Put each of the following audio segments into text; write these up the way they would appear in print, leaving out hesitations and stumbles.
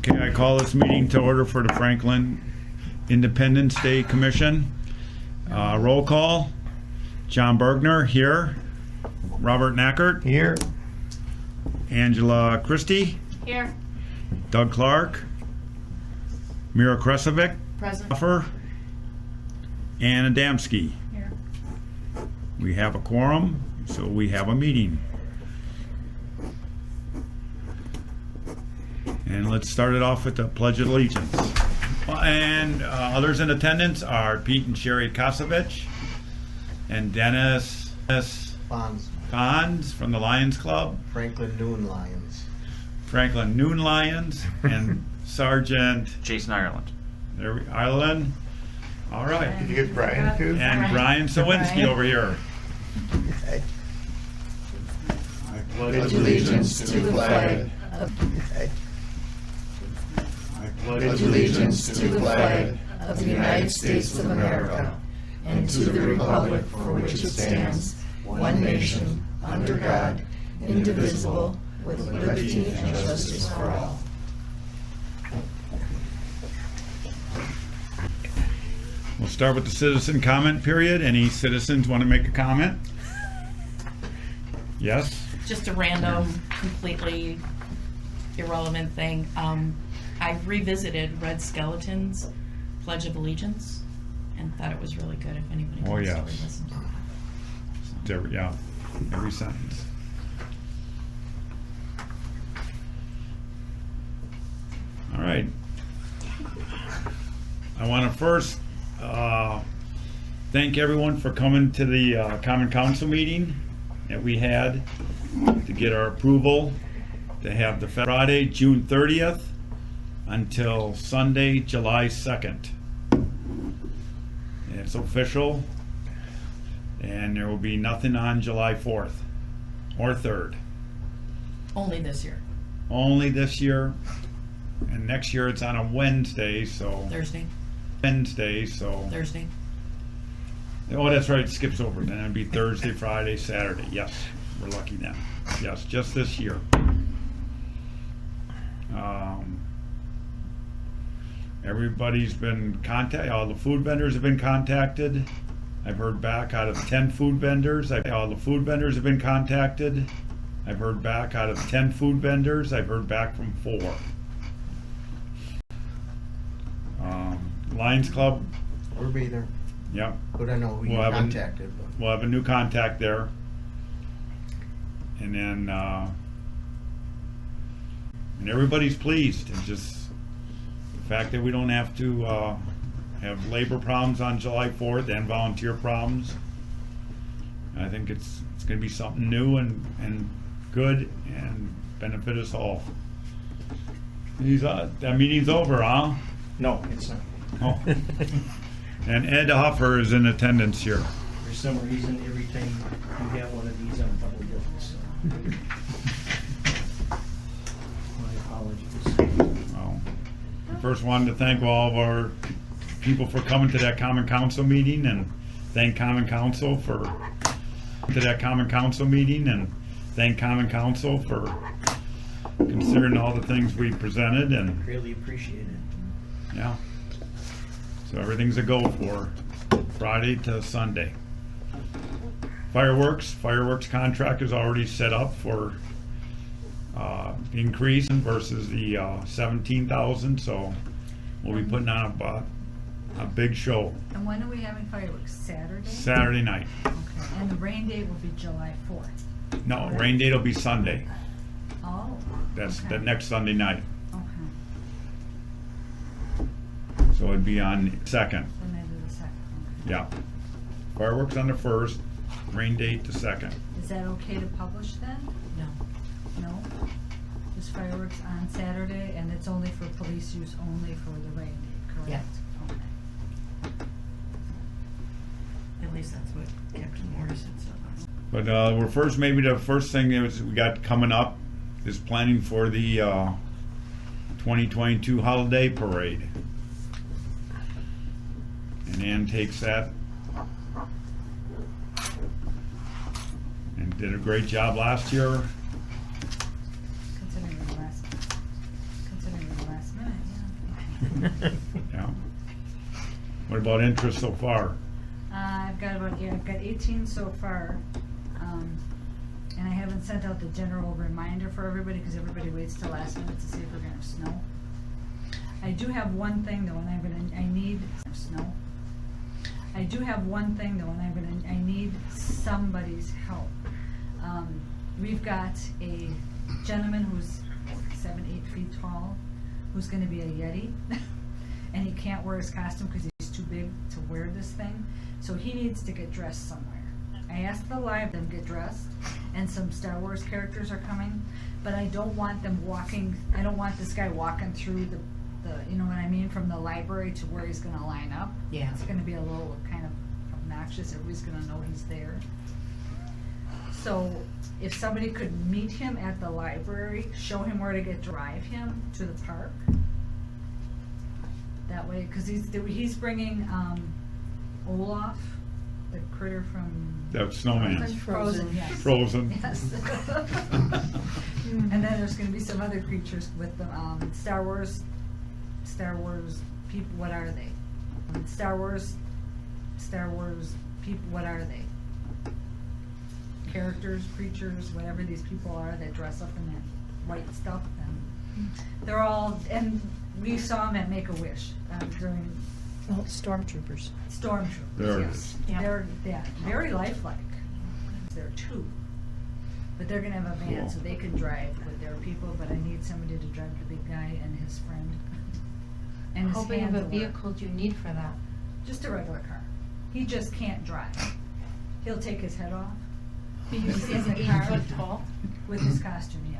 Okay, I call this meeting to order for the Franklin Independence Day Commission. Roll call. John Bergner here. Robert Nackert. Here. Angela Christie. Here. Doug Clark. Mira Kresovic. Present. Buffer. Ann Adamski. Here. We have a quorum, so we have a meeting. And let's start it off with the Pledge of Allegiance. And others in attendance are Pete and Sherry Kosovich and Dennis Fonz from the Lions Club, Franklin Noon Lions. Franklin Noon Lions, and Sergeant Jason Ireland. Ireland. All right. Did you get Brian too? And Brian Sawinski over here. Okay. I pledge allegiance to the flag. Okay. I pledge allegiance to the flag of the United States of America and to the republic for which it stands, one nation, under God, indivisible, with liberty and justice for all. We'll start with the citizen comment period. Any citizens want to make a comment? Yes? Just a random, completely irrelevant thing. I've revisited Red Skeleton's Pledge of Allegiance and thought it was really good if anybody Oh, wants yes. to re-listen to it. Yeah, every sentence. All right. I want to first thank everyone for coming to the Common Council meeting that we had to get our approval to have the Friday, June 30th until Sunday, July 2nd. And it's official, and there will be nothing on July 4th or 3rd. Only this year. Only this year, and next year it's on a Wednesday, so. Thursday. Thursday. Oh, that's right, it skips over. Then it'd be Thursday, Friday, Saturday. Yes, we're lucky then. Yes, just this year. Everybody's been contacted. All the food vendors have been contacted. I've heard back out of 10 food vendors. All the food vendors have been contacted. I've heard back out of 10 food vendors. I've heard back from 4. Lions Club. We'll be there. Yep. We don't know who you We'll have contacted, but We'll have a new contact there. And then, and everybody's pleased. It's just the fact that we don't have to have labor problems on July 4th and volunteer problems. I think it's going to be something new and good and benefit us all. That meeting's over, huh? No, it's not. Oh. And Ed Hoffer is in attendance here. For some reason, every time you have one of these, I'm double booked, so. My apologies. Well, I first wanted to thank all of our people for coming to that Common Council meeting, and thank Common Council for considering all the things we presented, and Really appreciate it. yeah. So everything's a go for Friday to Sunday. Fireworks contract is already set up for increase versus the 17,000. So we'll be putting on a big show And when are we having fireworks? Saturday? Saturday night. Okay, and the rain date will be July 4th. No, rain date will be Sunday. Oh. That's okay. the next Sunday night. Okay, So it'd be on 2nd. so maybe the 2nd, okay. Yeah. Fireworks on the 1st, rain date the 2nd. Is that okay to publish then? No. No? Just fireworks on Saturday, and it's only for police use only for the rain date, correct? Yeah. Okay. At least that's what Captain Morris had said last. But we're first, maybe the first thing is we got coming up is planning for the 2022 holiday parade. And Ann takes that and did a great job last year. Considering the last Yeah. What about interest so far? I've got 18 so far. And I haven't sent out the general reminder for everybody, because everybody waits till last minute to see if we're gonna have snow. I do have one thing though, and I need snow. I do have one thing though, and I need somebody's help. We've got a gentleman who's 7-8 feet tall, who's gonna be a Yeti, and he can't wear his costume because he's too big to wear this thing, so he needs to get dressed somewhere. I asked the live them get dressed, and some Star Wars characters are coming, but I don't want them walking, I don't want this guy walking through the you know what I mean, from the library to where he's gonna line up. Yeah. It's gonna be a little kind of obnoxious, everybody's gonna know he's there. So if somebody could meet him at the library, show him where to drive him to the park. That way, cause he's bringing, Olaf, the critter from. That snowman. Frozen, yes. Frozen. Yes. And then there's gonna be some other creatures with them, Star Wars people, what are they? Star Wars people, what are they? Characters, creatures, whatever these people are that dress up in that white stuff, and they're all, and we saw them at Make-A-Wish, during Oh, stormtroopers. Stormtroopers, There it yes. is. Yeah. They're, very lifelike. They're two. But they're gonna have a van, Cool. so they can drive with their people, but I need somebody to drive the big guy and his friend. And his How big of a handler. vehicle do you need for that? Just a regular car. He just can't drive. He'll take his head off. He's in the 8 car. foot tall. With his costume, yeah.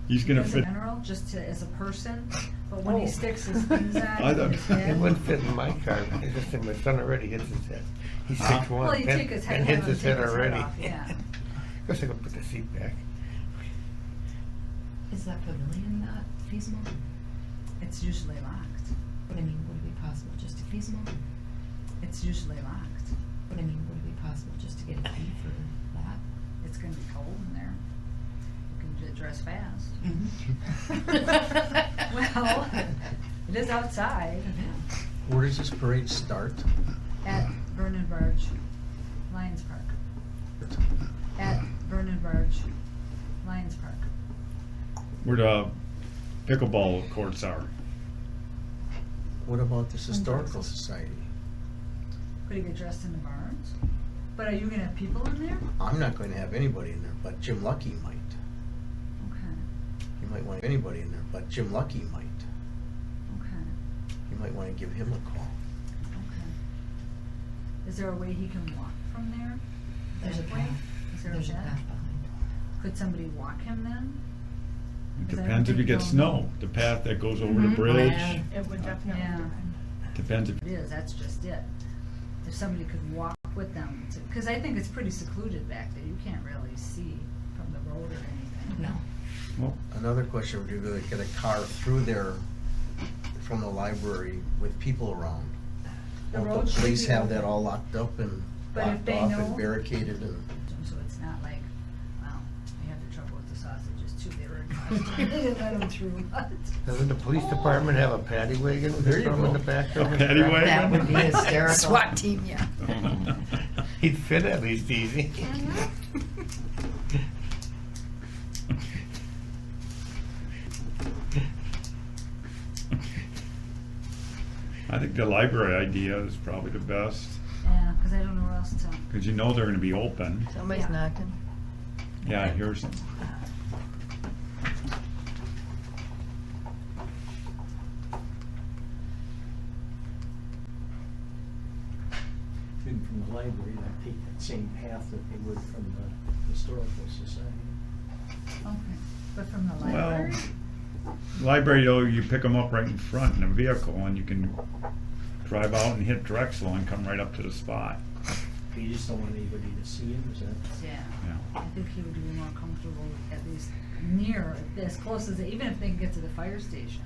He's gonna As a fit. general, just to, as a person, but when he Oh. sticks his things on I and his thought- It head. wouldn't fit in my car. It's just that my son already hits his head. He's Huh? 6'1", Well, you take his head, and have hits him his take head his head already. off, yeah. Of course, I could put the seat back. Is that pavilion not feasible? It's usually locked. But I mean, would it be possible just to feasible? It's usually locked. But I mean, would it be possible just to get a key for that? It's gonna be cold in there. You can dress fast. Well, it is outside Where does this parade start? at Vernon Barge, Lions Park. At Vernon Barge, Lions Park. Where the pickleball courts are. What about this historical society? Could you get dressed in the barns? But are you gonna have people in there? I'm not going to have anybody in there, but Jim Lucky might. Okay, You might want anybody in there, but Jim Lucky might. okay, You might want to give him a call. okay. Is there a way he can walk from there? There's a That way? path. Is there There's a path? path behind. Could somebody walk him then? It 'Cause I depends don't if you think get they'll snow. know. The path that goes over the Mhm. bridge. Yeah. It would definitely Yeah. depend. Depends if It is, that's just it. If somebody could walk with them, because I think it's pretty secluded back there. You can't really see from the road or anything. No. well, Another question, would you really get a car through there from the library with people around? The Won't road the should police be have that open. all locked up and But if locked they off know- and barricaded and? So it's not like, well, I had the trouble with the sausages too. They were in costume. They didn't let them through. Doesn't the police department have a paddy wagon There you from in go. the back? A paddy wagon? That would be hysterical. SWAT team, yeah. He'd fit at least easy. I think the library idea is probably the best, Yeah, because I don't know where else to. because you know they're gonna be open. Somebody's Yeah. knocking. Yeah, here's some. Even from the library, they'd take that same path that they would from the historical society. Okay, but from the Well, library? library, though, you pick them up right in front in a vehicle, and you can drive out and hit Drexel and come right up to the spot. You just don't want anybody to see him, is that? Yeah. Yeah. I think he would be more comfortable at least near, as close as, even if they can get to the fire station.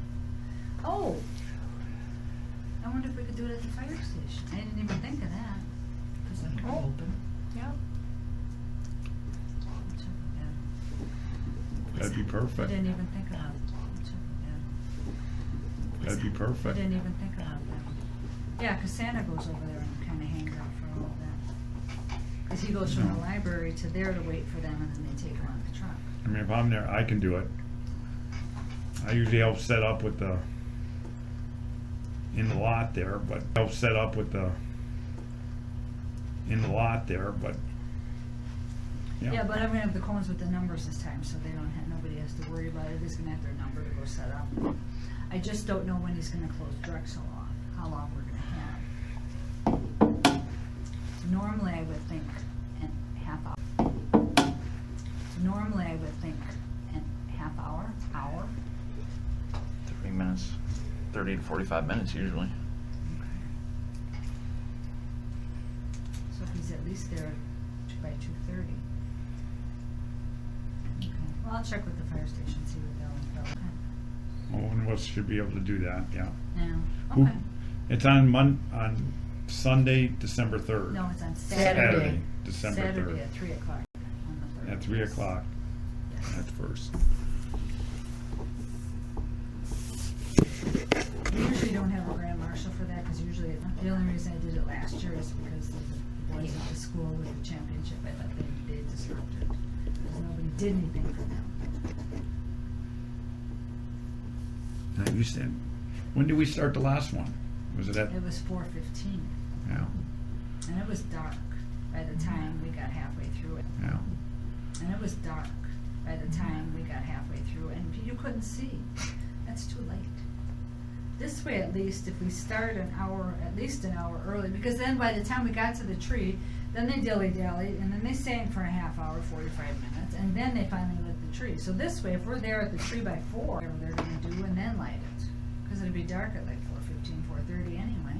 Oh! I wonder if we could do it at the fire station. I didn't even think of that. Is that Oh. open? Yeah. I'll check with that. That'd be I perfect. didn't even think of that. I'll check with that. That'd That'd be I perfect. didn't even think about that. Yeah, 'cause Santa goes over there and kinda hangs out for a little bit. 'Cause he goes from the No. library to there to wait for them, and then they take him on the truck. I mean, if I'm there, I can do it. I usually help set up with the, in the lot there, but help set up with the, in the lot there, but, Yeah, but I'm gonna have the cones with the numbers this time, so they don't have, nobody has to worry about it, he's gonna have their number to go set up. I just don't know when he's gonna close Drexel off, how long we're gonna have. Normally, I would think in half hour. Normally, I would think in half hour. 30 minutes, 30 to 45 minutes usually. So if he's at least there by 2:30. Okay, well, I'll check with the fire station, see what they'll. one of us should be able to do that, yeah. Yeah, Who- okay. It's on Sunday, December 3rd. No, it's on Saturday. Saturday. December 3rd. Saturday at 3 o'clock on the 3rd. At 3 o'clock, Yes. at first. We usually don't have a grand marshal for that, because usually, the only reason I did it last year is because of the boys at the school with the championship, I thought they disrupted, because nobody did anything for them. Now, you said, when did we start the last one? Was it at, It was 4:15, yeah, and it was dark by the time we got halfway through it. yeah. And it was dark by the time we got halfway through, and you couldn't see. That's too late. This way, at least, if we start at least an hour early, because then by the time we got to the tree, then they dilly-dallied, and then they sang for a half hour, 45 minutes, and then they finally lit the tree. So this way, if we're there at the tree by 4, whatever they're gonna do, and then light it, because it'd be dark at like 4:15, 4:30 anyway.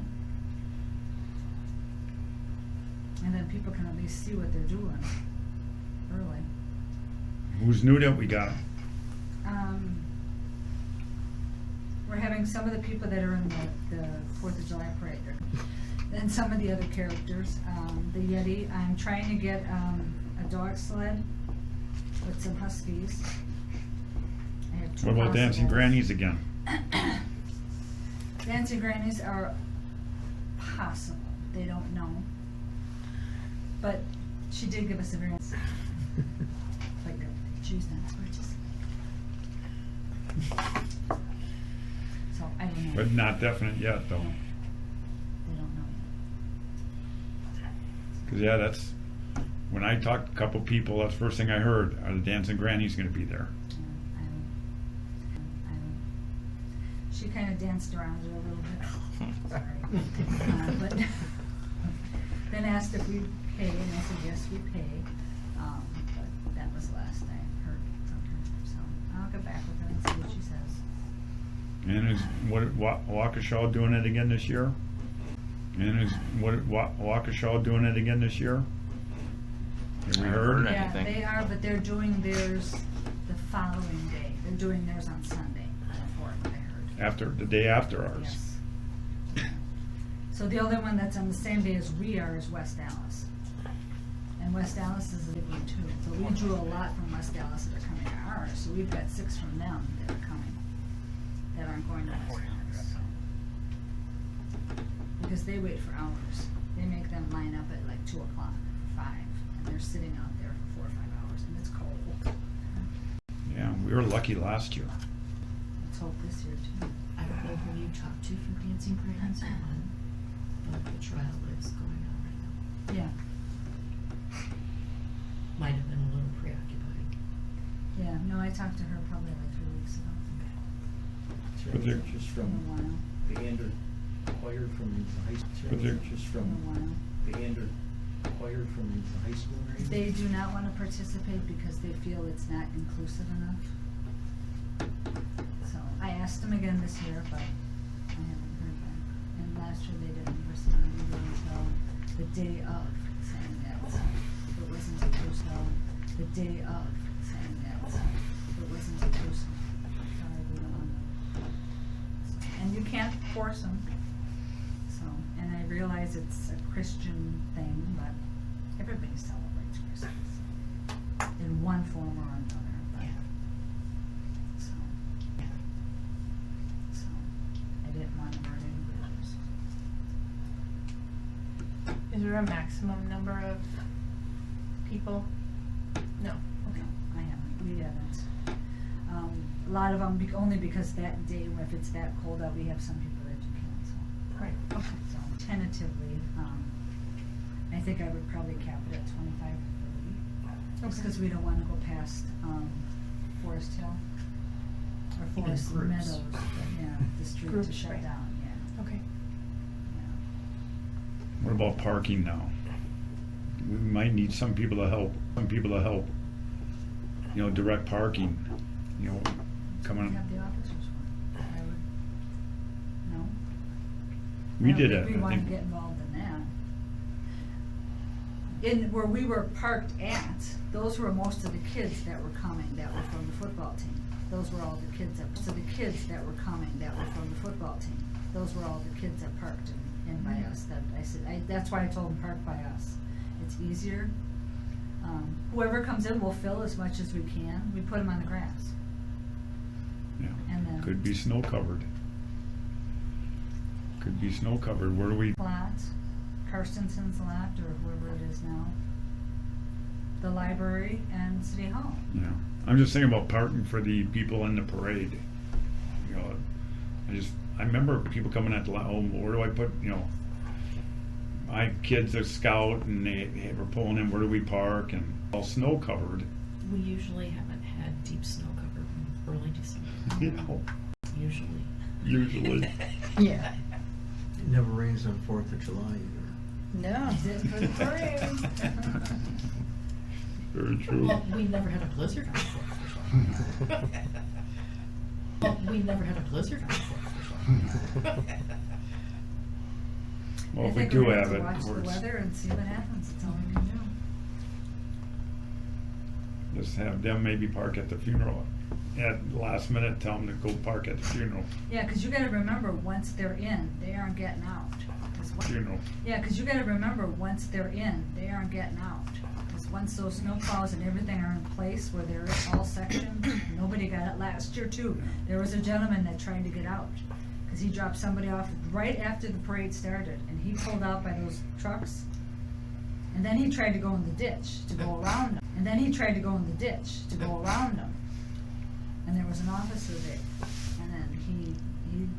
And then people can at least see what they're doing early. Who's new that we got? We're having some of the people that are in the 4th of July parade there. Then some of the other characters, the Yeti, I'm trying to get, a dog sled with some huskies. I have 2 What about Dancing possibles. Grannies again? Dancing Grannies are possible, they don't know. But she did give us a very, like, choose not squirches. So, I don't know. But not definite yet, though. They don't know yet. Because, yeah, that's, when I talked to a couple people, that's the first thing I heard, are the Dancing Grannies gonna be there? I don't. She kind of danced around it a little bit. Sorry. But then asked if we'd pay, and I said, yes, we pay. But that was the last I heard from her, so I'll get back with her and see what she says. And is, Waukesha doing it again this year? And is, Waukesha doing it again this year? Have we I haven't heard? heard Yeah, anything. they are, but they're doing theirs the following day. They're doing theirs on Sunday, on the 4th, I heard. After, the day after ours. Yes. So the only one that's on the same day as we are is West Dallas. And West Dallas is a big one too. So we drew a lot from West Dallas that are coming to ours. So we've got 6 from them that are coming, that aren't going to West Dallas. So. Because they wait for hours. They make them line up at like 2 o'clock, 5, and they're sitting out there for 4 or 5 hours, and it's cold. Yeah, we were lucky last year. Let's hope this year too. I don't know who you talked to from Dancing Grannies on, but the trial is going on right now. Yeah, Might have been a little preoccupied. yeah. No, I talked to her probably like 3 weeks ago. But they're- Just It's been a from while. band acquired from the high school. But they're- Just It's been a from while. band acquired from the high school, right? They do not want to participate because they feel it's not inclusive enough. So I asked them again this year, but I haven't heard back. And last year they didn't respond until the day of saying that it wasn't inclusive. The day of saying that it wasn't inclusive. Sorry, we don't want to. And you can't force them. So, and I realize it's a Christian thing, but everybody celebrates Christmas in one form or another. But, Yeah. so, I there a maximum number of people? No. Okay. I haven't, we haven't. A lot of them, only because that day, if it's that cold out, we have some people that do cancel. Right. Okay. So tentatively, I think I would probably cap it at 25 or 30. Just Okay. because we don't want to go past, Forest Hill. Or Forest groups. Meadows, yeah, the street to Groups, shut right. down, yeah, Okay. yeah. What about parking now? We might need some people to help, you know, direct parking, you know, We coming. have the officers for it. I would, no? We I don't did think it, we I want to think. get involved in that. In where we were parked at, those were most of the kids that were coming, that were from the football team. Those were all the kids that, so the kids that were coming, that were from the football team. Those were all the kids that parked in by us, that I said, that's why I told them park by us. It's easier. Whoever comes in, we'll fill as much as we can. We put them on the grass. Yeah. And then- Could be snow covered. Could be snow covered. Where do we? Lot, Karstenson's lot, or whoever it is now. The library and City Hall. Yeah. I'm just thinking about parking for the people in the parade. You know, I remember people coming at the, where do I put, you know, my kids are scout and they were pulling in, where do we park, and all snow covered. We usually haven't had deep snow cover in early December. You know, Usually. usually. Yeah. It never rains on 4th of July either. No. Did for the parade. Very true. Well, we never had a blizzard on the 4th of July. Well, we never had a blizzard on the 4th of July. Well, I if we think do we're have gonna it, watch the we're weather and see what happens. That's all we can do. just have them maybe park at the funeral. At last minute, tell them to go park at the funeral. Yeah, 'cause you gotta remember, once they're in, they aren't getting out. 'Cause Funeral. Yeah, 'cause you gotta remember, once they're in, they aren't getting out. 'Cause once those snow plows and everything are in place where they're all sectioned, nobody got it last year too. There was a gentleman that tried to get out, 'cause he dropped somebody off right after the parade started, and he pulled out by those trucks. And then he tried to go in the ditch to go around them. And then he tried to go in the ditch to go around them. And there was an officer there. And then he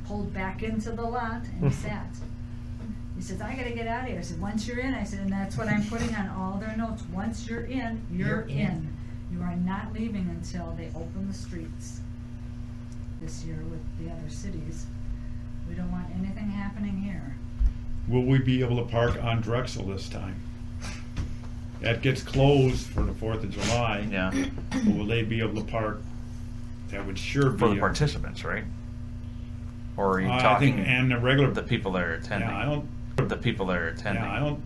pulled back into the lot and he sat. He says, I gotta get out of here. I said, once you're in, I said, and that's what I'm putting on all their notes. Once you're in, you're in. You are not leaving until they open the streets this year with the other cities. We don't want anything happening here. Will we be able to park on Drexel this time? That gets closed for the 4th of July. Yeah. Will they be able to park? That would sure be. For the a- participants, right? Or are you I talking think, and the regular. the people that are attending? Yeah, I don't. The people that are attending. Yeah, I don't.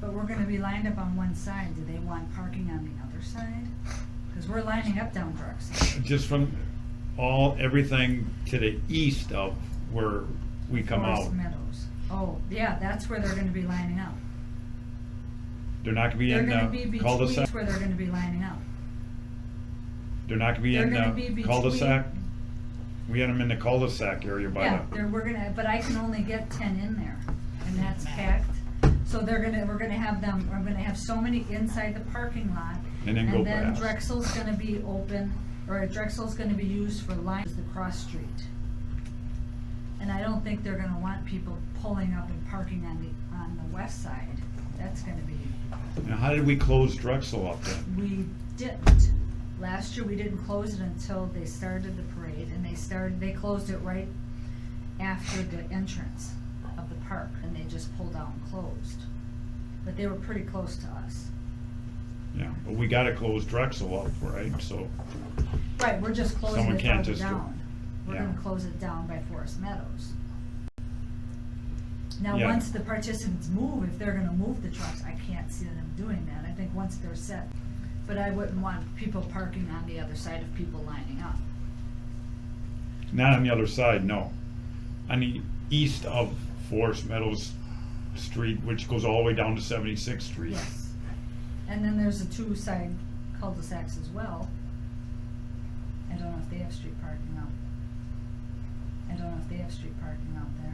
But we're gonna be lined up on one side. Do they want parking on the other side? Cause we're lining up down Drexel. Just from everything to the east of where we come Forest out. Meadows. Oh, yeah, that's where they're gonna be lining up. They're not gonna be They're in gonna be the between, cul-de-sac. where they're gonna be lining up. They're not gonna be They're in gonna be the between- cul-de-sac. We had them in the cul-de-sac area by Yeah, the. we're gonna, but I can only get 10 in there, and that's packed. So we're gonna have them, we're gonna have so many inside the parking lot. And then go past. Drexel's gonna be open, or Drexel's gonna be used for lines, the cross street. And I don't think they're gonna want people pulling up and parking on the west side. That's gonna be, Now, how did we close Drexel up then? we didn't. Last year, we didn't close it until they started the parade, and they closed it right after the entrance of the park, and they just pulled out and closed. But they were pretty close to us. Yeah, but we gotta close Drexel up, right? So, Right, we're just closing Someone it can't further just go- down. We're yeah. gonna close it down by Forest Meadows. Now, Yeah. once the participants move, if they're gonna move the trucks, I can't see them doing that. I think once they're set. But I wouldn't want people parking on the other side of people lining up. not on the other side, no. On the east of Forest Meadows Street, which goes all the way down to 76th Street. Yes. And then there's the two side cul-de-sacs as well. I don't know if they have street parking out. I don't know if they have street parking out there.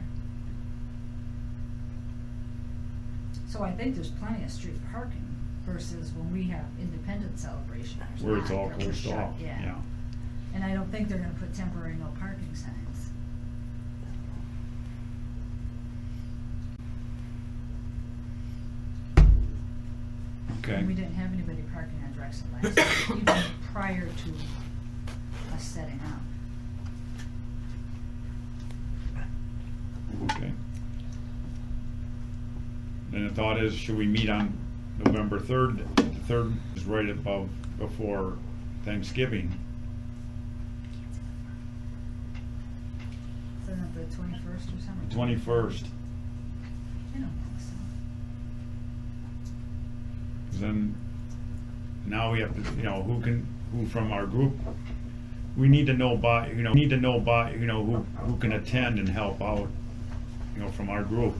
So I think there's plenty of street parking versus when we have independent celebration. there's Where it's not, all where we're closed shut, off, yeah. And I don't think they're gonna put temporary no parking signs. Okay, And we didn't have anybody parking on Drexel last year, even prior to us setting up. okay. Then the thought is, should we meet on November 3rd? The 3rd is right above, before Thanksgiving. So not the 21st or something? 21st. I don't think so. Then, now we have to, who from our group, we need to know who can attend and help out, from our group.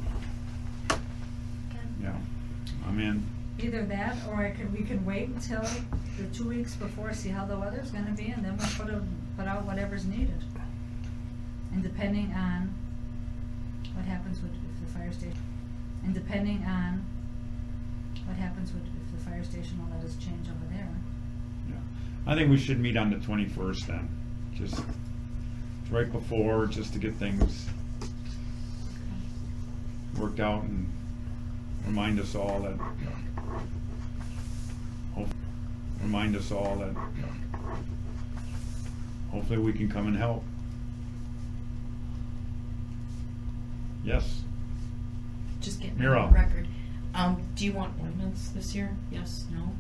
Yeah, I'm in. Either that, or we can wait until the 2 weeks before, see how the weather's gonna be, and then we'll put out whatever's needed. And depending on what happens with the fire station, and depending on what happens with if the fire station will let us change over there. Yeah, I think we should meet on the 21st then, just right before, just to get things worked out and remind us all that, hopefully we can come and help. Yes, Just getting You're on up. the record. Do you want ordinance this year? Yes, no?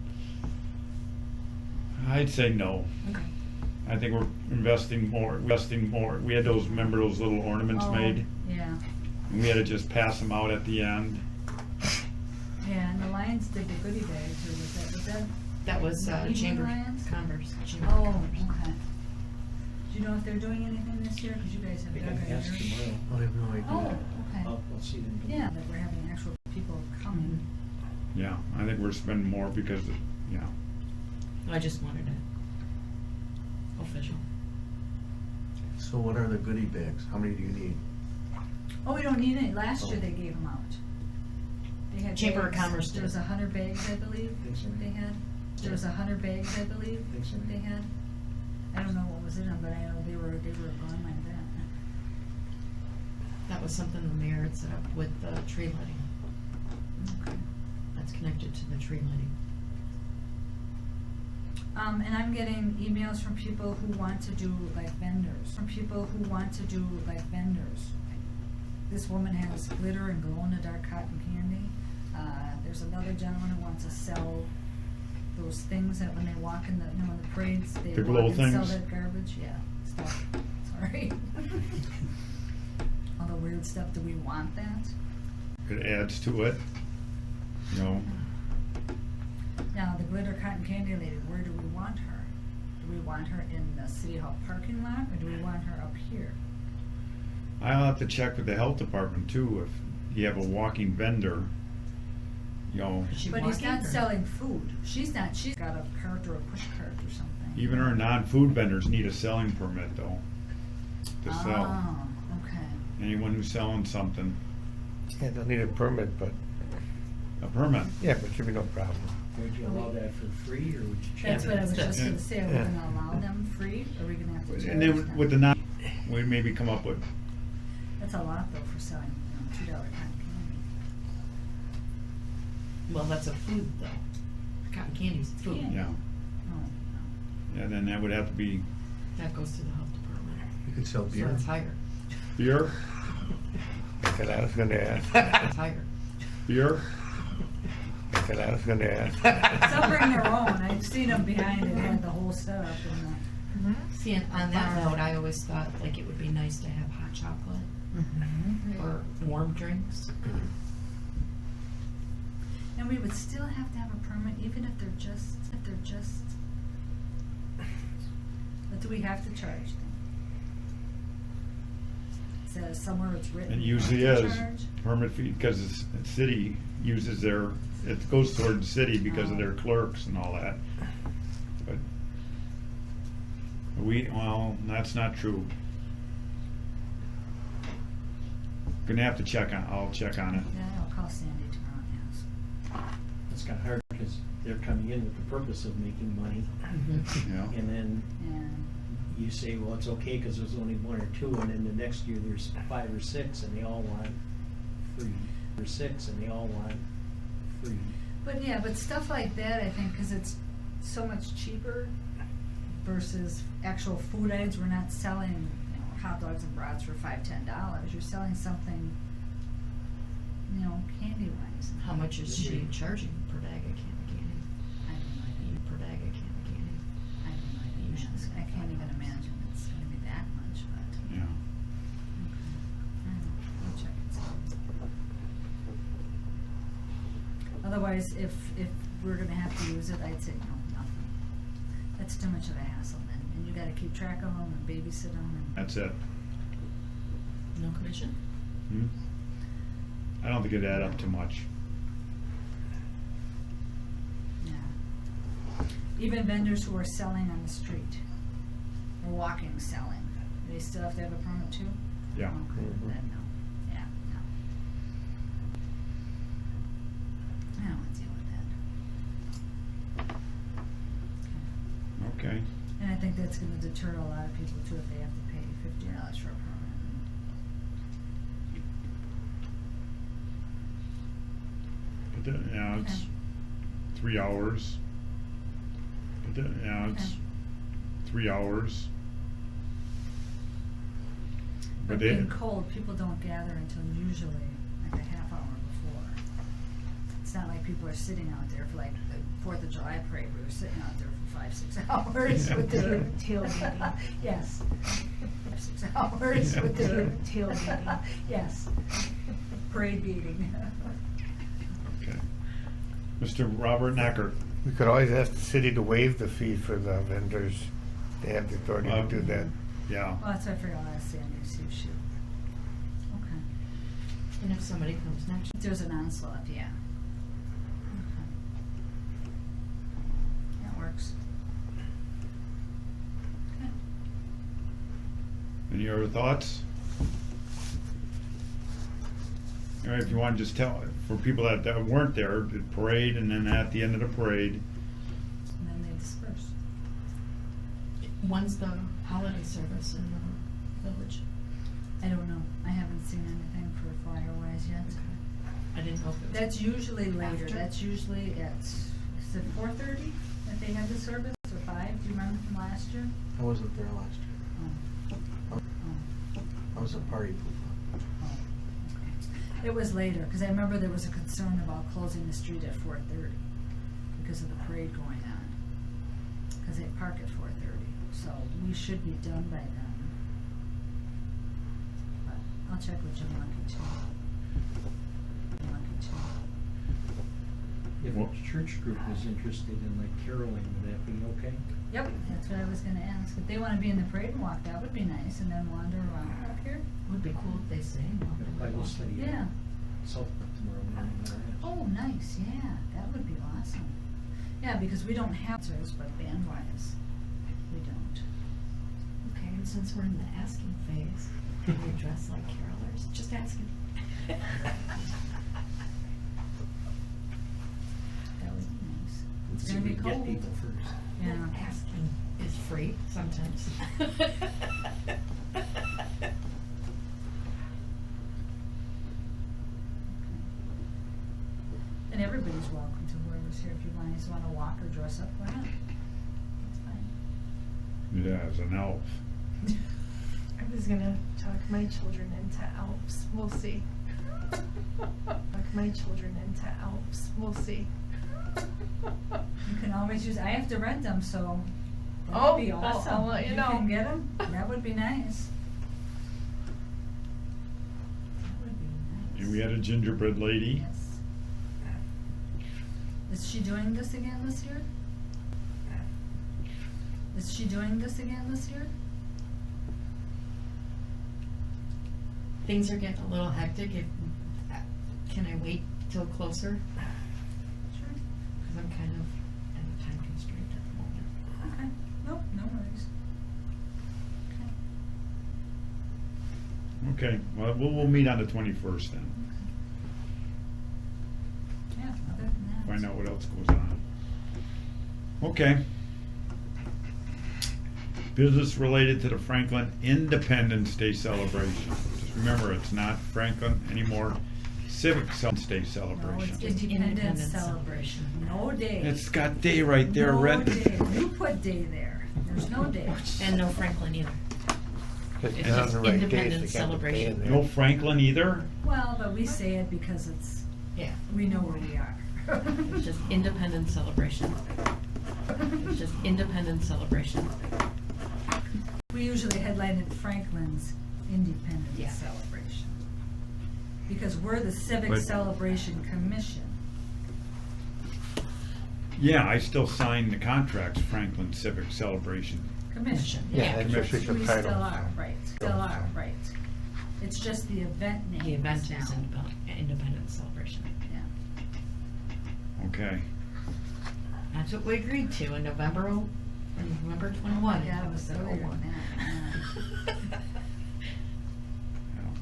I'd say no. Okay. I think we're investing more. We had remember those little ornaments Oh, made? Yeah, And we had to just pass them out at the end. yeah, and the Lions did the goodie bags, or was that? That was Evening Chamber Lions? Commerce. Chamber Oh, Commerce. okay. Do you know if they're doing anything this year? Cause you guys have They dug can in ask yours. tomorrow. I have no idea. Oh, okay. I'll see them. Yeah, that we're having actual people coming. Yeah, I think we're spending more because, I just wanted it official. So what are the goodie bags? How many do you need? Oh, we don't need any. Last year they gave them out. They had Chamber of bags. Commerce There did. was 100 bags, I believe, Thanks, Amy. they had. There was 100 bags, I believe, Thanks, Amy. they had. I don't know what was in them, but I know they were going like that. That was something the mayor had set up with the tree lighting. Okay. That's connected to the tree lighting. And I'm getting emails from people who want to do like vendors, This woman has glitter and glow-in-the-dark cotton candy. There's another gentleman who wants to sell those things that when they walk in in the parades, they The walk glow and sell things? that garbage, yeah, stuff, sorry. All the weird stuff, do we want that? it adds to it, Now, the glitter cotton candy lady, where do we want her? Do we want her in the city hall parking lot, or do we want her up here? I'll have to check with the health department too, if you have a walking vendor, Is she But he's walking, not or- selling food. She's got a cart or a push cart or something. even our non-food vendors need a selling permit though, to sell. Oh, okay. Anyone who's selling something, Yeah, they'll need a permit, but, a permit. yeah, but should be no problem. Would you allow that for free, or would you check? That's what I was just Yeah. gonna say, are we Yeah. gonna allow them free, or are we gonna have to charge And then them? with the non, we maybe come up with, That's a lot though for selling, $2 cotton candy. Well, that's a food though. Cotton candy's food. Candy. yeah, Oh, no. yeah, then that would have to be That goes to the health department. You could sell So beer. it's higher. beer, That's what I was gonna ask. It's higher. beer. That's what I was gonna ask. Some bring their own, I've seen them behind it, had the whole setup and See, and on that note, I always thought like it would be nice to have hot chocolate or warm drinks. and we would still have to have a permit, even if they're just, but do we have to charge them? Says somewhere it's written. It we usually have to is charge? permit fee, because the city uses it goes toward the city because of their clerks and all that. But well, that's not true. Gonna have to I'll check on it. Yeah, I'll call Sandy tomorrow and ask. it's kind of hard because they're coming in with the purpose of making money. Yeah. And then Yeah. you say, well, it's okay because there's only one or two, and then the next year there's 5 or 6 and they all want free. Or 6 and they all want free. But yeah, but stuff like that, I think, because it's so much cheaper versus actual food items. We're not selling, you know, hot dogs and brats for $5-10. You're selling something, you know, candy wise. How much is she charging per bag of candy? I have no idea. Per bag of candy? I have no idea. Usually I can't even imagine it's going to be that much, but. Yeah. Okay. I don't know. I'll check and see. Otherwise, if we're gonna have to use it, I'd say no, nothing. That's too much of a hassle then, and you gotta keep track of them and babysit them and. That's it. No commission? Hmm? I don't think it'd add up to much. Yeah. Even vendors who are selling on the street, or walking selling, they still have to have a permit too? Yeah. Okay, then no, yeah, no. I don't wanna deal with that. Okay. Okay. And I think that's gonna deter a lot of people too if they have to pay $50 for a permit. But then, yeah, it's Okay. 3 hours. But then, yeah, it's Okay. 3 hours. But they- being cold, people don't gather until usually like a half hour before. It's not like people are sitting out there for like the 4th of July parade, we were sitting out there for 5-6 hours Yeah. with their tailgating. Yes. 5-6 hours Yeah. with their tailgating, yes. Parade gating. Okay. Mr. Robert Nackert. We could always ask the city to waive the fee for the vendors. They have the authority to do that. Yeah. Well, that's what I figured I'll ask Sandy, see if she. Okay. And if somebody comes next, If there's an onslaught, yeah. Okay. That works. Okay. Any other thoughts? All right, if you want to just tell, for people that weren't there, the parade, and then at the end of the parade, And then they disperse. when's the holiday service in the village? I don't know. I haven't seen anything for flyer wise yet. I didn't know if it was. That's usually later. After? That's usually at, is it 4:30 that they have the service, or 5? Do you remember from last year? I wasn't there last year. Oh. Oh. I was a party pooper. Oh, okay. It was later, because I remember there was a concern about closing the street at 4:30 because of the parade going on. Because they park at 4:30, so we should be done by then. But I'll check with Jim Lucky too. Jim Lucky too. If Well- a church group is interested in like caroling, would that be okay? Yep, that's what I was gonna ask. If they wanna be in the parade and walk, that would be nice, and then wander around up here. Would be cool if they sang. while they were Bible walking. study. Yeah. Southbrook tomorrow morning. Oh, nice, yeah, that would be awesome. Yeah, because we don't have service, but band-wise, we don't. Okay, and since we're in the asking phase, can we dress like carolers? Just asking. That would be nice. It's See gonna if be we can get cold. people first. Yeah. Well, asking is free sometimes. And everybody's welcome to whoever's here. If you guys wanna walk or dress up, why not? That's fine. yeah, as an elf. I was gonna talk my children into Alps. We'll see. Talk my children into Alps. We'll see. You can always use, I have to rent them, so that Oh, would be I'll awesome. let you know. can get them, that would be nice. That would be nice. And we had a gingerbread lady. Yes. Is she doing this again this year? Is she doing this again this year? Things are getting a little hectic. Can I wait till closer? Sure. Because I'm kind of at a time constraint at the moment. Okay, nope, no worries. Okay. Okay, well, we'll meet on the 21st then. Yeah, other than that. find out what else goes on. Okay. Business related to the Franklin Independence Day celebration. Just remember, it's not Franklin anymore. Civic Day No, celebration. it's Independence Celebration. No day. It's got day right there, No Red. day. You put day there. There's no day. And no Franklin either. It's It's on just the right days, Independence they got the day in celebration. there. No Franklin either? Well, but we say it because it's, Yeah. we know where we are. It's just Independence celebration. It's just Independence celebration. We usually headline it Franklin's Independence Yeah. Celebration. Because we're the Civic But- Celebration Commission. Yeah, I still sign the contracts, Franklin Civic Celebration. Commission. Yeah, that's your We official still title. are, right, still are, right. It's just the event name. The event now. is Independence celebration. Yeah. Okay. That's what we agreed to in November 21. Yeah, it was so weird. Yeah.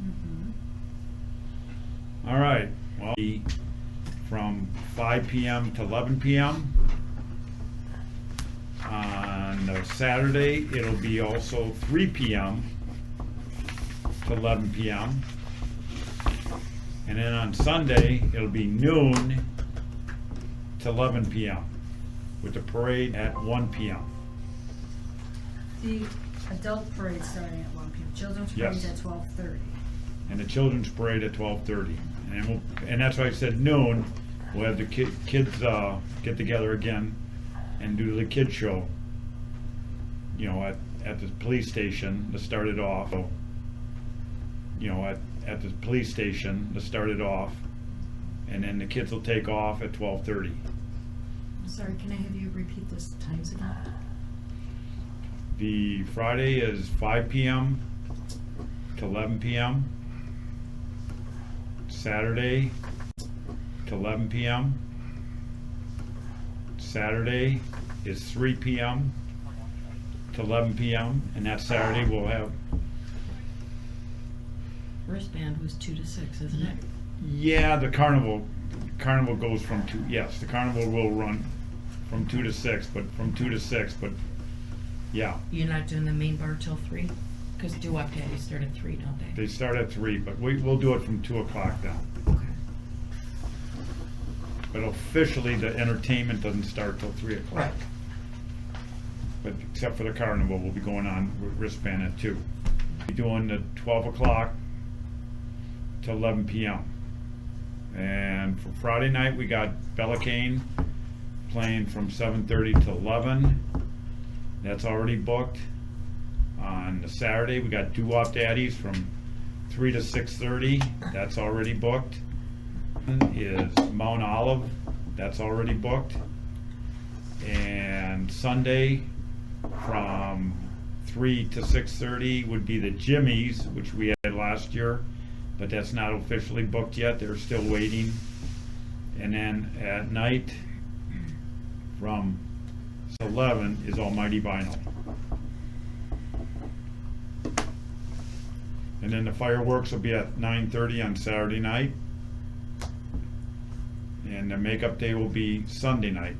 Mhm. All right, well, from 5 PM to 11 PM. On Saturday, it'll be also 3 PM to 11 PM. And then on Sunday, it'll be noon to 11 PM, with the parade at 1 PM. The adult parade starting at 1 p.m. Children's Yes. parade's at 12:30. And the children's parade at 12:30. And that's why I said noon, we'll have the kids get together again and do the kid show, you know, at the police station to start it off. You know, at the police station to start it off, and then the kids will take off at 12:30. Sorry, can I have you repeat those times again? The Friday is 5 PM to 11 PM. Saturday to 11 PM. Saturday is 3 PM to 11 PM, and that Saturday we'll have, Wristband was 2 to 6, isn't it? yeah, the carnival goes from 2, yes, the carnival will run from 2 to 6, but yeah, You're not doing the main bar till 3? Because doo-wop daddies start at 3, don't they? they start at 3, but we'll do it from 2 o'clock now. Okay. But officially, the entertainment doesn't start till 3 o'clock. Right. But except for the carnival, we'll be going on wristband at 2. Be doing the 12 o'clock to 11 PM. And for Friday night, we got Bella Kane playing from 7:30 to 11. That's already booked. On the Saturday, we got Doo-Wop Daddies from 3 to 6:30. That's already booked. Is Mount Olive. That's already booked. And Sunday from 3 to 6:30 would be the Jimmys, which we had last year, but that's not officially booked yet. They're still waiting. And then at night from 11 is Almighty Vinyl. And then the fireworks will be at 9:30 on Saturday night. And the makeup day will be Sunday night.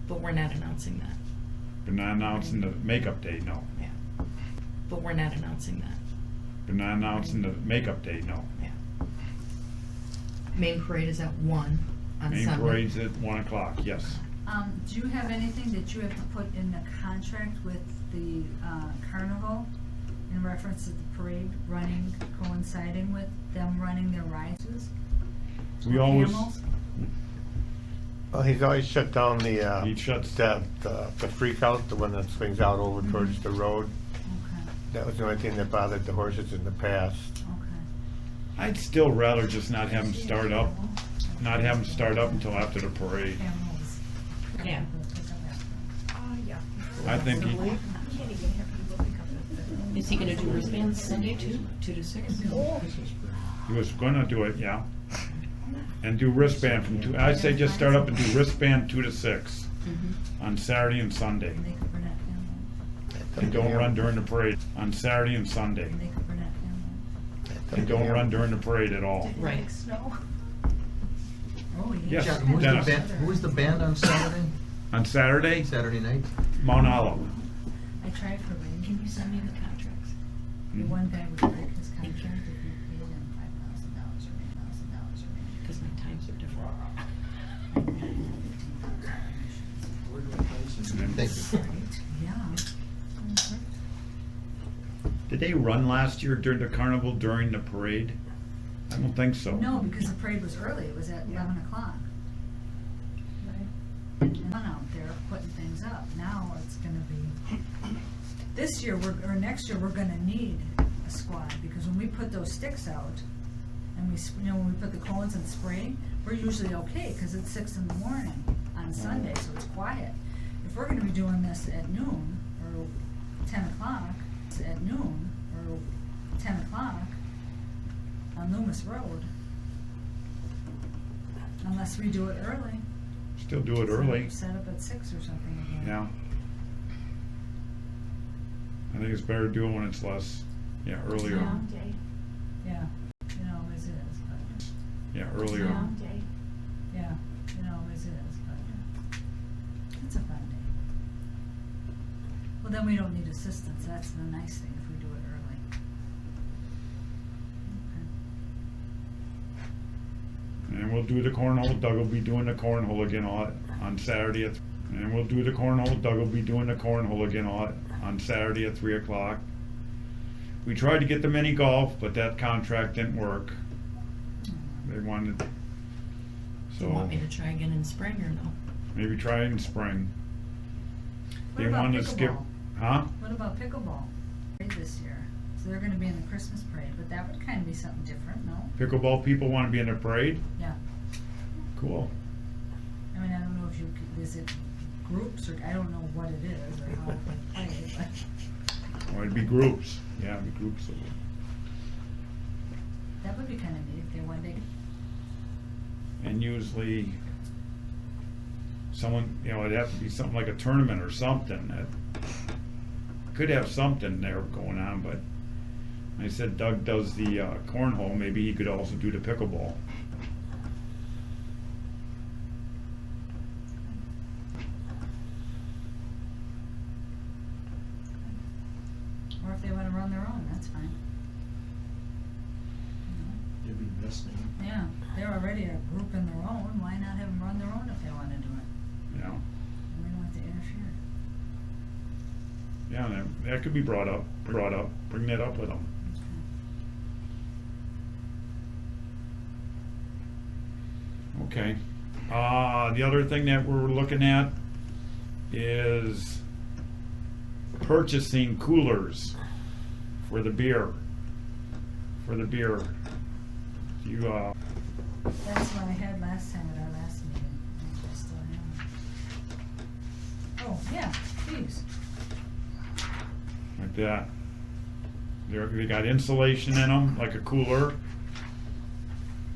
But we're not announcing that. We're not announcing the makeup day, no. Yeah. But we're not announcing that. We're not announcing the makeup day, no. Yeah. Main parade is at 1 on Main Sunday. parade's at 1 o'clock, yes. Do you have anything that you have to put in the contract with the carnival in reference to the parade running, coinciding with them running their rides? We Or always, animals? Well, he's always shut down the, He shuts- the freak out, the one that swings out over towards the road. Okay, That was the only thing that bothered the horses in the past. okay. I'd still rather just not have them start up, until after the parade. Animals. Yeah. I think he, Is he gonna do wristbands Sunday too? 2 to 6? he was gonna do it, yeah. And do wristband from 2, I'd say just start up and do wristband 2 to 6 Mm-hmm. on Saturday and Sunday. Make a brunette animal. And don't run during the parade on Saturday and Sunday. Make a brunette animal. And don't run during the parade at all. Right. Oh, Yes. yeah. John, who's the Dennis. band, who was the band on Saturday? On Saturday, Saturday night? Mount Olive. I tried for rain. Can you send me the contracts? The one guy would break his contract if he paid him $5,000 or $8,000 or Because my times are different. Where do I place them? Thank you. Yeah. Did they run last year during the carnival during the parade? I don't think so. No, because the parade was early, it was at 11 o'clock. And I'm out there putting things up, now it's gonna be, this year, or next year, we're gonna need a squad, because when we put those sticks out, and when we put the cones and spray, we're usually okay, cause it's 6 in the morning on Sunday, so it's quiet. If we're gonna be doing this at noon, or 10 o'clock, on Loomis Road, unless we do it early. Still do it early. Set up at 6 or something again. Yeah. I think it's better to do it when it's less, earlier. Yeah, it always is, but, Yeah, earlier. yeah, it always is, but it's a fun day. Well, then we don't need assistance, that's the nice thing if we do it early. And we'll do the cornhole. Doug will be doing the cornhole again on Saturday and we'll do the cornhole. Doug will be doing the cornhole again on Saturday at 3 o'clock. We tried to get the mini golf, but that contract didn't work. They wanted, Do so you want me to try again in spring or no? maybe try it in spring. What They about wanted to skip, pickleball? huh? What about pickleball this year? So they're gonna be in the Christmas parade, but that would kinda be something different, no? Pickleball people want to be in the parade? Yeah, Cool. I mean, I don't know if is it groups, or I don't know what it is, or how they play, but. Or it'd be groups. Yeah, it'd be groups of them. That would be kind of neat if they one day. And usually someone, it'd have to be something like a tournament or something that could have something there going on, but I said Doug does the cornhole, maybe he could also do the pickleball. Or if they wanna run their own, that's fine. They'd be listening. Yeah, they're already a group in their own, why not have them run their own if they wanna do it? Yeah, We don't have to interfere. yeah, that could be brought up, bring that up with them. Okay. The other thing that we're looking at is purchasing coolers for the beer. You, That's what I had last time at our last meeting, I still have. Oh, yeah, please. like that. They got insulation in them, like a cooler.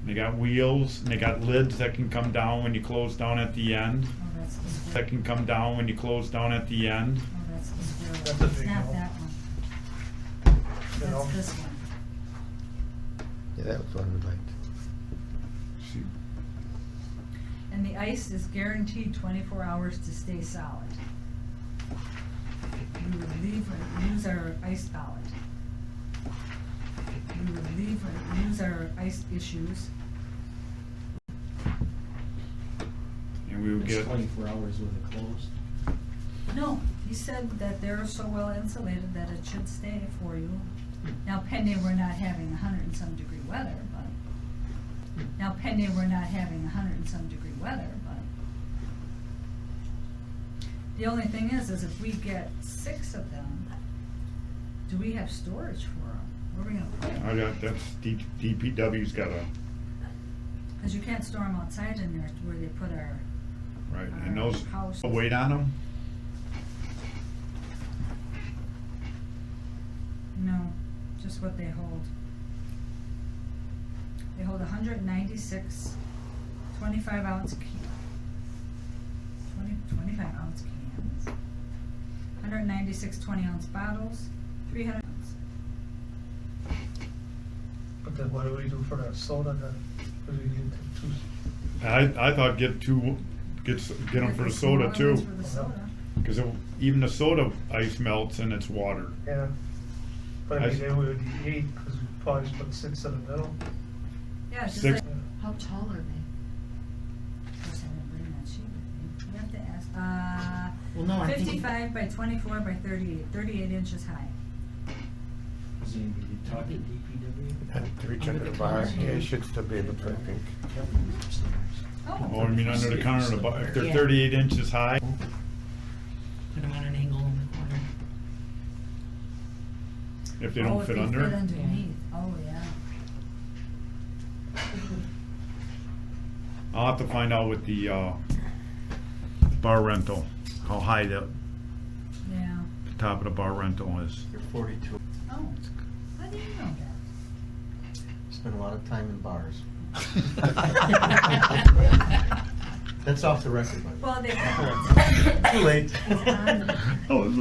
They got wheels, and they got lids that can come down when you close down at the end. Oh, that's the square. That can come down when you close down at the end. Oh, that's the square. That's a It's big not help. that one. You know? That's this one. Yeah, that was one we liked. See, And the ice is guaranteed 24 hours to stay solid. We would use our ice pallet. We would use our ice issues. and we would It's get, 24 hours with it closed. No, he said that they're so well insulated that it should stay for you. Now pending we're not having 100 and some degree weather, but. The only thing is if we get 6 of them, do we have storage for them? Where are we gonna put them? DPW's got a, Cause you can't store them outside in there where they put our. right, and those House. weight on them? No, just what they hold. They hold 196 25-ounce 25 ounce cans, 196 20-ounce bottles, 300 ounce. But then what do we do for that soda then? Do we need to choose? I thought get them for the soda smaller too, ones for the soda. because even the soda ice melts and it's water. Yeah. But I I s- mean, they would be 8, because we probably just put 6 in the middle. Yeah, it's just Six. like, How tall are they? of course, I didn't bring that sheet with me. You have to ask, Well, no, I'm thinking. 55 by 24 by 38, 38 inches high. Is anybody talking DPW? Had to reach under the bar. Yeah, you should still be able to, I think. Oh, I mean under the counter, if they're Yeah. 38 inches high, Put them on an angle in the corner. if they Oh, don't if fit they under. fit underneath, oh, yeah. I'll have to find out with the bar rental, how high the Yeah. top of the bar rental is. You're 42. Oh, how do you know that? Spent a lot of time in bars. That's off the record, by the way. Well, they. Too late. Oh, it's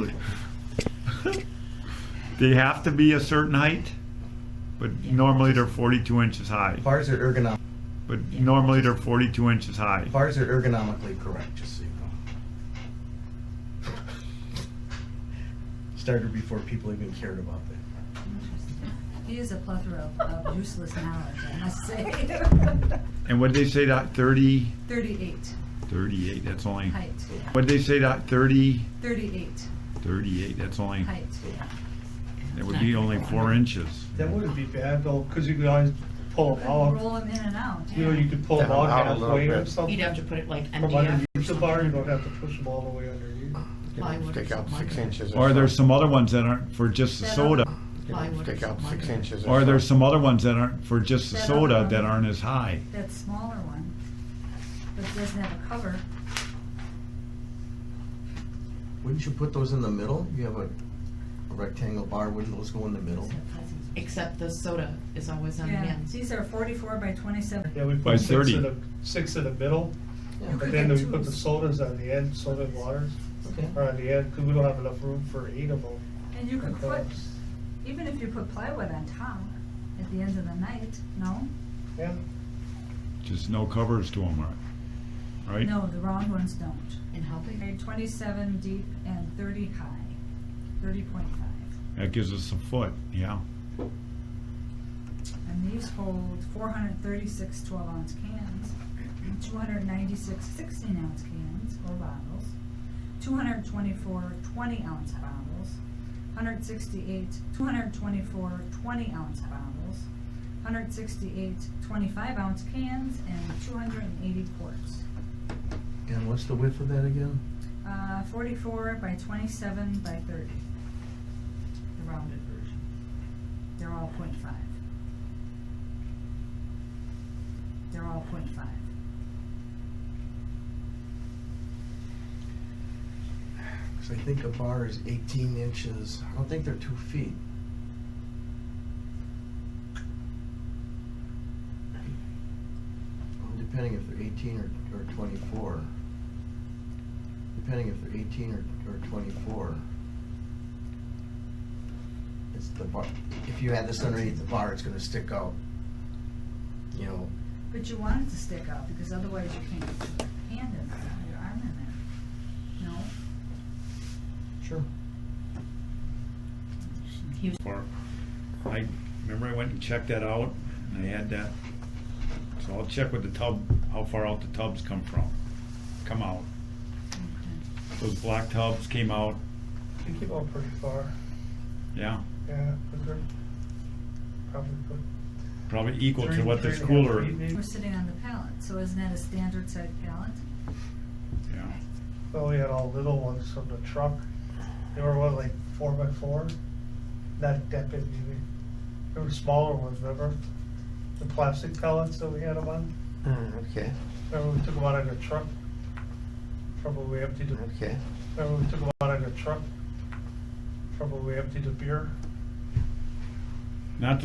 like, they have to be a certain height, but normally they're 42 inches high. Bars are But normally they're 42 inches high. bars are ergonomically correct, just so you know. Started before people even cared about that. He is a plethora of useless knowledge, I must say. And what did they say that 30, 38 38? That's only. height, What did they say that 30, 38 38? That's only. height. That would be only 4 inches. That wouldn't be bad though, because you could always pull them out. Roll them in and out, You know, you yeah. could pull them out Down a little halfway or bit. something. You'd have to put it like From MDF. or underneath the bar, you something. don't have to push them all the way underneath. You know, Plywood or Stick out something 6 like inches. Or there's something. some other ones that aren't for just the That soda. You know, Plywood or Stick out something 6 like inches. Or there's something. some other ones that aren't for just the That soda other that one. aren't as high. That smaller one, but it doesn't have a cover. Wouldn't you put those in the middle? You have a rectangle bar, wouldn't those go in the middle? Except the soda is always on the Yeah, ends. these are 44 by 27. Yeah, we By put 6 30. in the, 6 in the middle, Yeah. You could and then get we put the twos. sodas on the end, soda and waters, Okay. or on the end, because we don't have enough room for 8 of them. And you could put, even if you put plywood on top, at the end of the night, no? Yeah, Just no covers to them, right? No, the round ones don't. And how big? They're 27 deep and 30 high, 30.5. That gives us a foot, yeah. And these hold 436 12-ounce cans, 296 16-ounce cans or bottles, 224 20-ounce bottles, 224 20-ounce bottles, 168 25-ounce cans, and 280 quarts. And what's the width of that again? 44 by 27 by 30. The rounded version. They're all 0.5. They're all 0.5. Because I think a bar is 18 inches. I don't think they're 2 feet. Well, depending if they're 18 or 24. Depending if they're 18 or 24. It's the bar. If you had this underneath the bar, it's going to stick out. You know, But you want it to stick out because otherwise you can't get your hand in there, your arm in there. No? sure. He was For, I remember I went and checked that out, and I had that. So I'll check with the tub, how far out the tubs come out. Those black tubs came out, they keep on pretty far, yeah, yeah, but they're probably good. probably equal to 3, what this 3.5 cooler, feet maybe. We're sitting on the pallet, so isn't that a standard size pallet? yeah. Well, we had all little ones from the truck. They were what, like 4 by 4? Not that big maybe. There were smaller ones, remember? The plastic pellets that we had them on. Okay, Remember we took them out of the truck? Remember we emptied the, okay. remember we took them out of the truck? Remember we emptied the beer? Not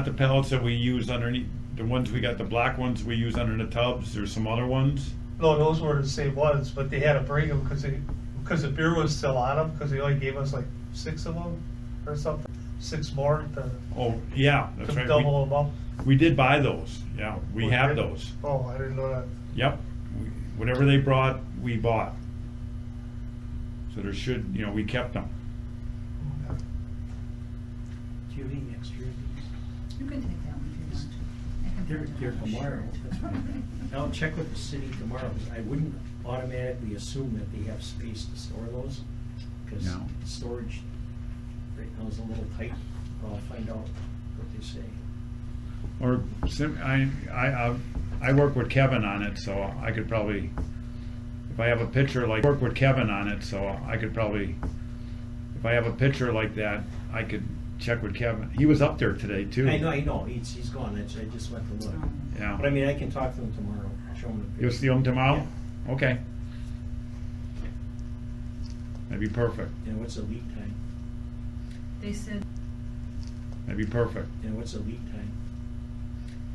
the pellets that we use underneath, the ones we got, the black ones we use under the tubs, there's some other ones. No, those were the same ones, but they had to bring them because the beer was still on them, because they only gave us like 6 of them, or something, 6 more Oh, yeah, that's to right. double them up. We did buy those, yeah, we Oh, have did? those. Oh, I didn't know that. Yep, whatever they brought, we bought. So there should, we kept them. Do you have any extra of these? You can take that one if you want to. I can They're, print it they're out. tomorrow. That's fine. I'll check with the city tomorrow, 'cause I wouldn't automatically assume that they have space to store those. Cause No. storage right now is a little tight, but I'll find out what they say. Or, I work with Kevin on it, so I could probably, if I have a picture like, work with Kevin on it, so I could probably, if I have a picture like that, I could check with Kevin. He was up there today too. I know, he's gone, I just went to look. Yeah. But I mean, I can talk to him tomorrow, show him the You'll see him tomorrow? Yeah. Okay. That'd be perfect. You know, what's the lead time? They said, That'd be perfect. You know, what's the lead time?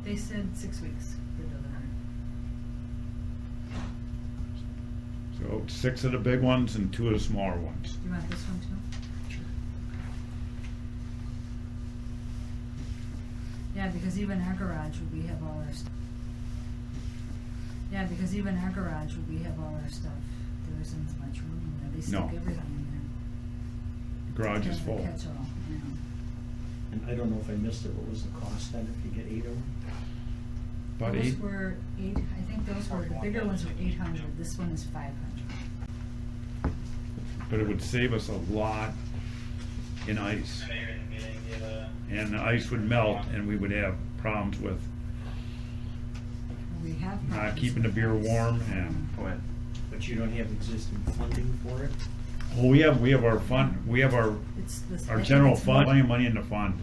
they said 6 weeks for delivery. So 6 of the big ones and 2 of the smaller ones. You want this one too? Yeah, because even our garage, where we have all our stuff. Yeah, because even our garage, where we have all our stuff, there isn't as much room in there. They stick No. everything in there. The garage is Kind of a full. catch-all, yeah. And I don't know if I missed it, what was the cost then if you get 8 of them? About Those 8. were 8, I think those were, the bigger ones were 800, this one is 500. But it would save us a lot in ice. And the ice would melt and we would have problems with We have. not problems keeping the with beer ice. warm and, What? But you don't have existing funding for it? well, we have our fund, we have our It's this. Our I think general it's fund, more- plenty of money in the fund.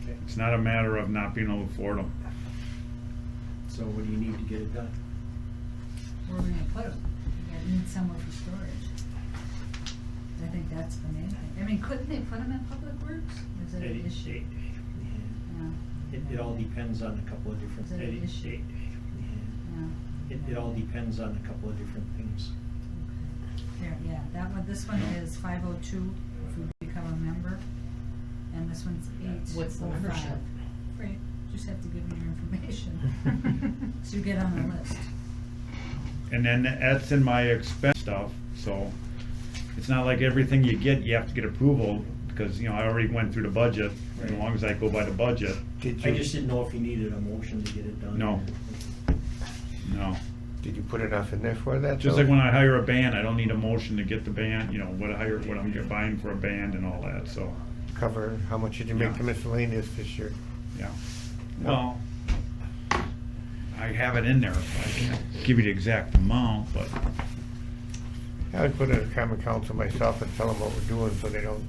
Okay. It's not a matter of not being able to afford them. So what do you need to get it done? Where are we gonna put them? We need somewhere for storage. I think that's the main thing. I mean, couldn't they put them in Public Works? Or is that an issue? Yeah. It all depends on a couple of different. Is that an issue? Yeah. Yeah. It all depends on a couple of different things. Here, yeah, that one, this one is 502 if we become a member, and this one's 805. What's the membership? Right, just have to give me your information. So you get on the list. And then that's in my expense stuff, so it's not like everything you get, you have to get approval, because, I already went through the budget, as Right. long as I go by the budget, Did I you, just didn't know if you needed a motion to get it done. No. no. did you put enough in there for that? Just though? like when I hire a band, I don't need a motion to get the band, what I'm buying for a band and all that, so, Cover, how much did you make Yeah. the miscellaneous this year? yeah. Well, I have it in there, I can't give you the exact amount, but, I would put it in a common council myself and tell them what we're doing so they don't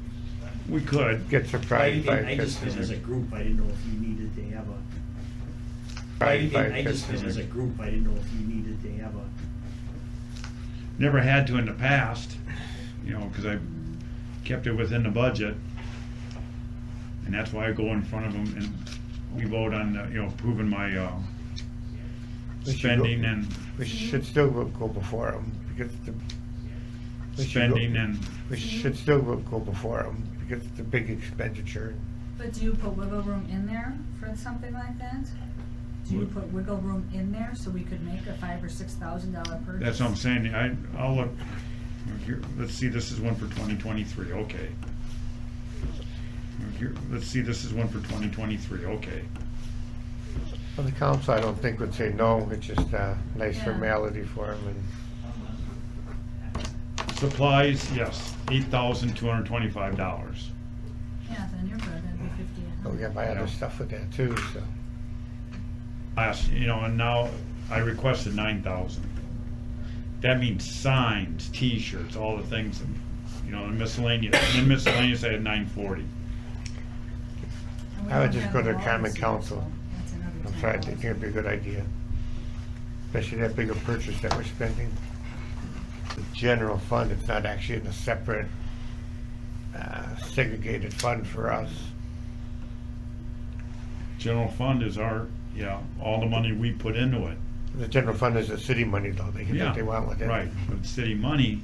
we could. get surprised by. I just meant as a group, I didn't know if you needed to have a. I just meant as a group, I didn't know if you needed to have a. Never had to in the past, because I kept it within the budget. And that's why I go in front of them and we vote on, approving my, We should go- spending and, We should still go before them because the. we should go- spending and, We should still go before them because it's a big expenditure. But do you put wiggle room in there for something like that? Do you put wiggle room in there so we could make a $5,000 or $6,000 purchase? that's what I'm saying, I'll look, here, let's see, this is one for 2023, okay. Here, let's see, this is one for 2023, okay. Well, the council, I don't think would say no, it's just a nice Yeah. formality for them and. Supplies, yes, $8,225. Yeah, then you're good, that'd be 50. Oh, we gotta buy other Yeah. stuff with that too, so. Last, and now I requested 9,000. That means signs, T-shirts, all the things, and miscellaneous. And in miscellaneous, I had 940. And we I would don't just have go to the common walls yet, council. so that's another I'm sorry, I 10,000. think it'd be a good idea. Especially that bigger purchase that we're spending. The general fund, it's not actually in a separate, segregated fund for us. General fund is all the money we put into it. The general fund is the city money though, they can do Yeah, what they want with it. right, but it's city money,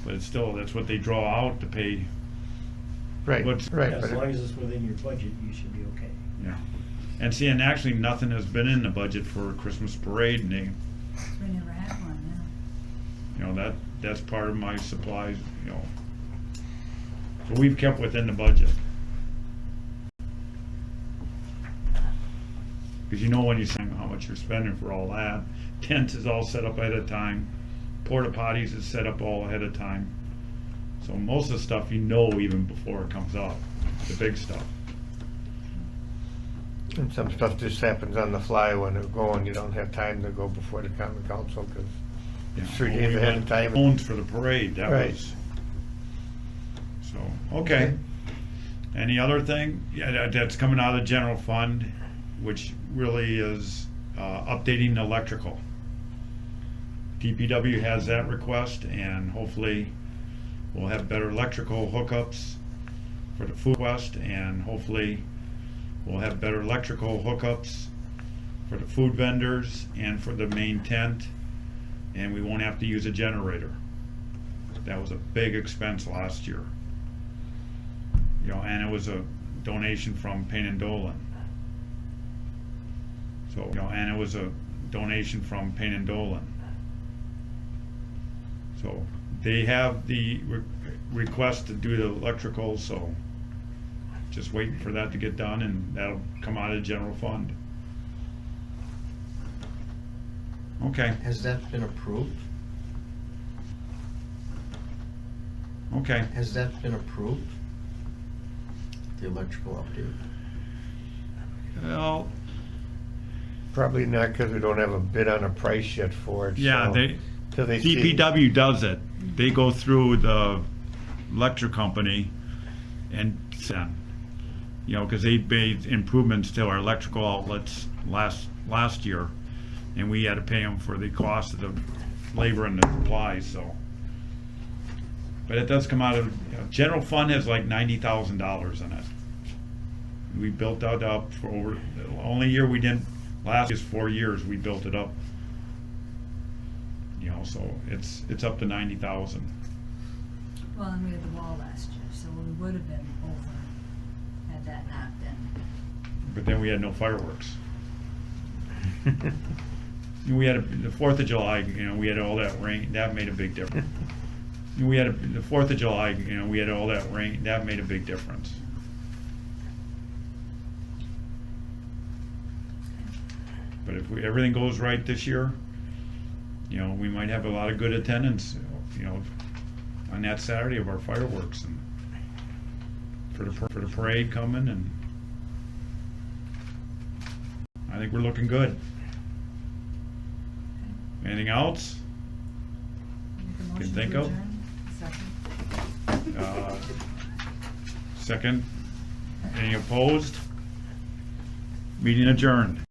but it's still, that's what they draw out to pay Right, What's- right. As but long as it's within your budget, you should be okay. Yeah. And see, and actually, nothing has been in the budget for Christmas parade, and they, We never had one, that's part of my supplies, So we've kept within the budget. Because when you say how much you're spending for all that, tents is all set up ahead of time, porta potties is set up all ahead of time. So most of the stuff even before it comes up, the big stuff. And some stuff just happens on the fly when it's going. You don't have time to go before the common council because it's 3 days We ahead went of time. Phones for the parade, that Right. was. So, okay. Any other thing? Yeah, that's coming out of the general fund, which really is updating the electrical. DPW has that request, and hopefully we'll have better electrical hookups for the food quest, and hopefully we'll have better electrical hookups for the food vendors and for the main tent, and we won't have to use a generator. That was a big expense last year. And it was a donation from Payne and Dolan. So, and it was a donation from Payne and Dolan. So they have the request to do the electrical, so just waiting for that to get done, and that'll come out of the general fund. Okay, Has that been approved? okay. Has that been approved? The electrical update? Well, Probably not because we don't have a bid on a price yet for it. yeah, so till they see- DPW does it. They go through the electric company and send, because they made improvements to our electrical outlets last year, and we had to pay them for the cost of the labor and the supplies, so. But it does come out of, general fund has like $90,000 in it. We built that up for the only year we didn't, last year's 4 years, we built it up. So it's up to 90,000. Well, and we had the wall last year, so we would have been over had that not been. But then we had no fireworks. We had the 4th of July, we had all that rain, that made a big difference. We had the 4th of July, we had all that rain, that made a big difference. But if everything goes right this year, we might have a lot of good attendance, on that Saturday of our fireworks and for the parade coming, and I think we're looking good. Anything else? Make a Can motion think to of? adjourn. Second. Second? Any opposed? Meeting adjourned.